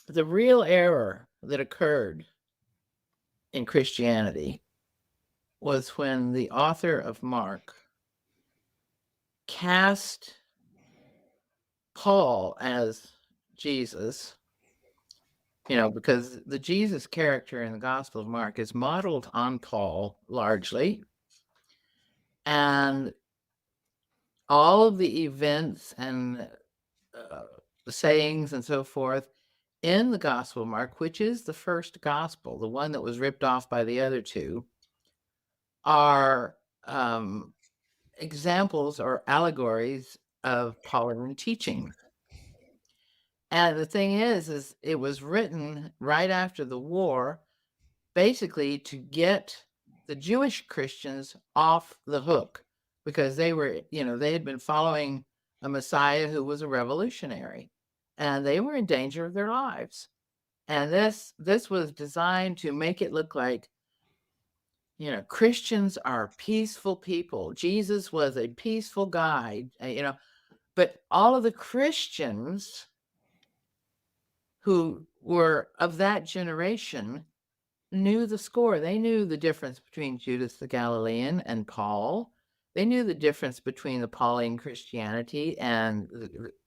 The real error that occurred in Christianity was when the author of Mark cast Paul as Jesus, because the Jesus character in the Gospel of Mark is modeled on Paul largely. And all of the events and the sayings and so forth in the Gospel of Mark, which is the first gospel, the one that was ripped off by the other two, are examples or allegories of Pauline teaching. And the thing is it was written right after the war, basically to get the Jewish Christians off the hook, because they were, they had been following a Messiah who was a revolutionary, and they were in danger of their lives. And this was designed to make it look like, Christians are peaceful people. Jesus was a peaceful guy, but all of the Christians who were of that generation knew the score. They knew the difference between Judas the Galilean and Paul. They knew the difference between the Pauline Christianity and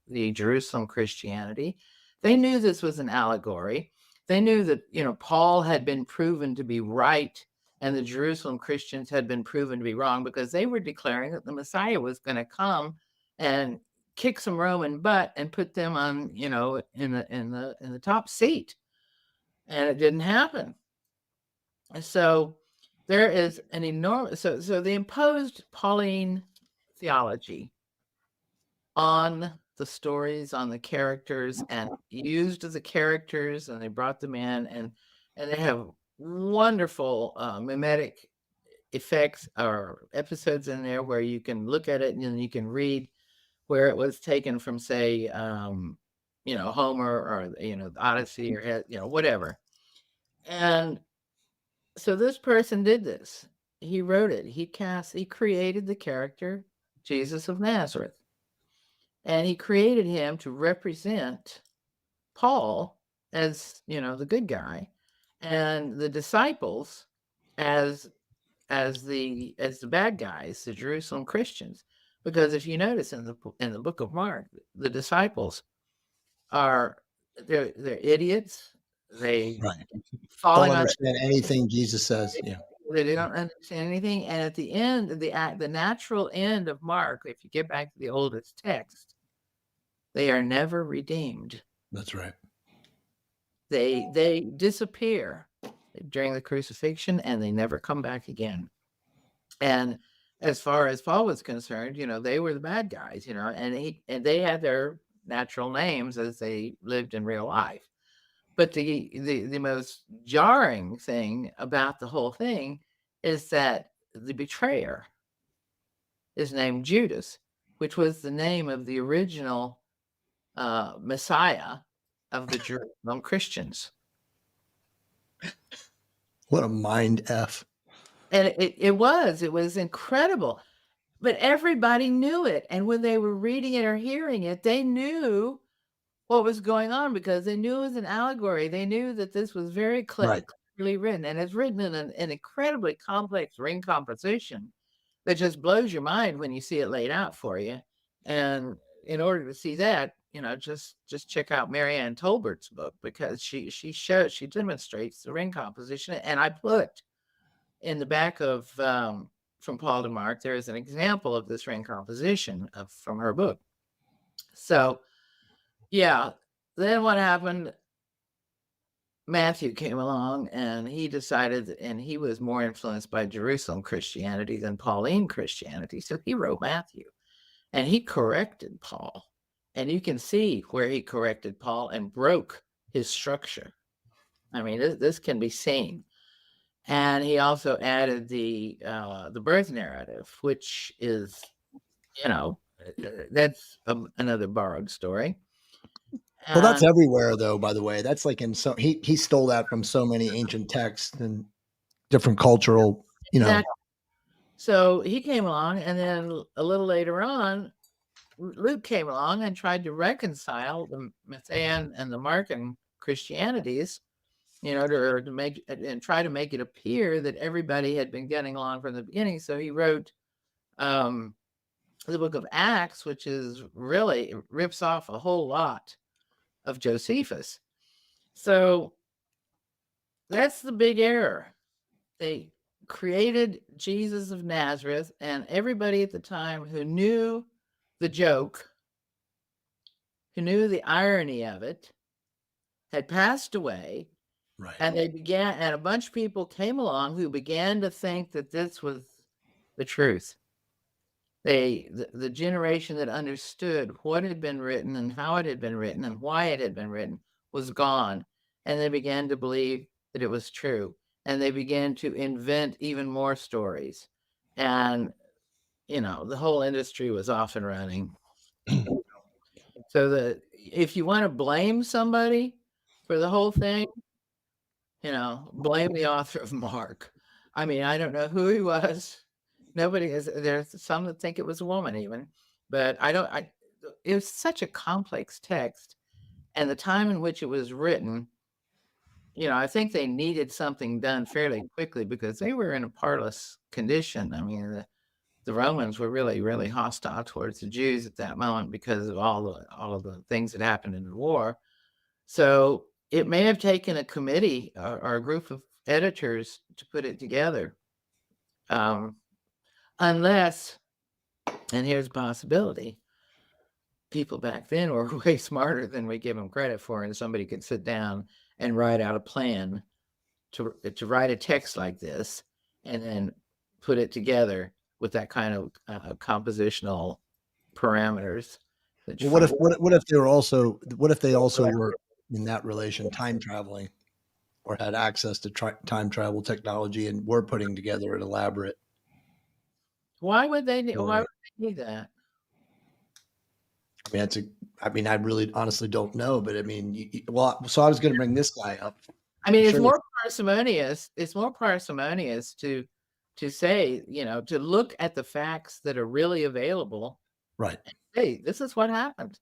the Jerusalem Christianity. They knew this was an allegory. They knew that, Paul had been proven to be right and the Jerusalem Christians had been proven to be wrong, because they were declaring that the Messiah was going to come and kick some Roman butt and put them on, in the top seat. And it didn't happen. So there is an enormous, so they imposed Pauline theology on the stories, on the characters, and used the characters, and they brought them in, and they have wonderful mimetic effects or episodes in there where you can look at it and then you can read where it was taken from, say, Homer, or the Odyssey, or whatever. And so this person did this. He wrote it. He created the character Jesus of Nazareth. And he created him to represent Paul as, the good guy, and the disciples as the bad guys, the Jerusalem Christians. Because if you notice in the book of Mark, the disciples they're idiots. They Right. falling Don't on understand anything Jesus says. Yeah. They don't understand anything. And at the end of the natural end of Mark, if you get back to the oldest text, they are never redeemed. That's right. They disappear during the crucifixion, and they never come back again. And as far as Paul was concerned, they were the bad guys, and they had their natural names as they lived in real life. But the most jarring thing about the whole thing is that the betrayer is named Judas, which was the name of the original Messiah of the Jerusalem Christians. What a mind F. And it was incredible. But everybody knew it. And when they were reading it or hearing it, they knew what was going on, because they knew it was an allegory. They knew that this was very clearly written. And it's written in an incredibly complex ring composition that just blows your mind when you see it laid out for you. And in order to see that, just check out Marianne Tolbert's book, because she demonstrates the ring composition. And I put in the back of From Paul to Mark, there is an example of this ring composition from her book. So, yeah, then what happened? Matthew came along, and he decided, and he was more influenced by Jerusalem Christianity than Pauline Christianity. So he wrote Matthew, and he corrected Paul. And you can see where he corrected Paul and broke his structure. I mean, this can be seen. And he also added the birth narrative, which is, that's another borrowed story. Well, that's everywhere, though, by the way. That's like he stole that from so many ancient texts and different cultural, Exactly. So he came along, and then a little later on, Luke came along and tried to reconcile the Matthean and the Markan Christianities, to make and try to make it appear that everybody had been getting along from the beginning. So he wrote the book of Acts, which is really rips off a whole lot of Josephus. So that's the big error. They created Jesus of Nazareth, and everybody at the time who knew the joke, who knew the irony of it, had passed away. Right. And a bunch of people came along who began to think that this was the truth. The generation that understood what had been written and how it had been written and why it had been written was gone. And they began to believe that it was true. And they began to invent even more stories. And, the whole industry was off and running. So if you want to blame somebody for the whole thing, blame the author of Mark. I mean, I don't know who he was. Nobody is. There's some that think it was a woman even, but it was such a complex text, and the time in which it was written, I think they needed something done fairly quickly because they were in a parlous condition. I mean, the Romans were really, really hostile towards the Jews at that moment because of all of the things that happened in the war. So it may have taken a committee or a group of editors to put it together. Unless, and here's a possibility, people back then were way smarter than we give them credit for, and somebody could sit down and write out a plan to write a text like this and then put it together with that kind of compositional parameters. Well, what if they also were in that relation time traveling or had access to time travel technology and were putting together an elaborate Why would they story? need that? I mean, I really honestly don't know, but I mean, so I was going to bring this guy up. I mean, it's Sure. more parsimonious. It's more parsimonious to say, to look at the facts that are really available. Right. Hey, this is what happened.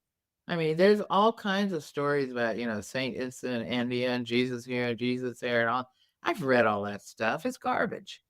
I mean, there's all kinds of stories about, Saint Vincent, India, and Jesus here, and Jesus there, and all. I've read all that stuff. It's garbage.